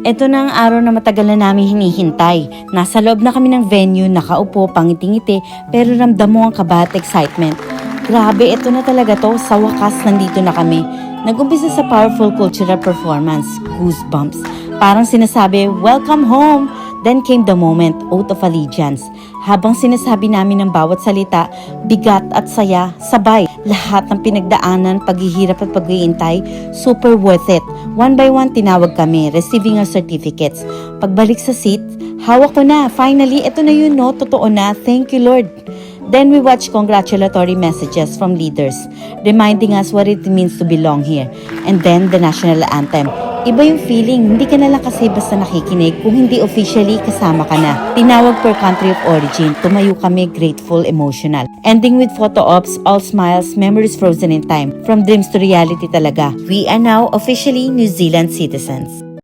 Ito na ang araw na matagal na namin hinihintay. Nasa loob na kami ng venue, nakaupo, pangiti-ngiti, pero ramdam mo ang kaba at excitement. Grabe, ito na talaga to. Sa wakas, nandito na kami. Nag-umpisa sa powerful cultural performance, goosebumps. Parang sinasabi, welcome home! Then came the moment, oath of allegiance. Habang sinasabi namin ng bawat salita, bigat at saya, sabay. Lahat ng pinagdaanan, paghihirap at pag-iintay, super worth it. One by one, tinawag kami, receiving our certificates. Pagbalik sa seat, hawak ko na. Finally, ito na yun, no? Totoo na. Thank you, Lord. Then we watched congratulatory messages from leaders, reminding us what it means to belong here. And then the national anthem. Iba yung feeling, hindi ka na lang kasi basta nakikinig kung hindi officially kasama ka na. Tinawag per country of origin, tumayo kami grateful, emotional. Ending with photo ops, all smiles, memories frozen in time. From dreams to reality talaga. We are now officially New Zealand citizens.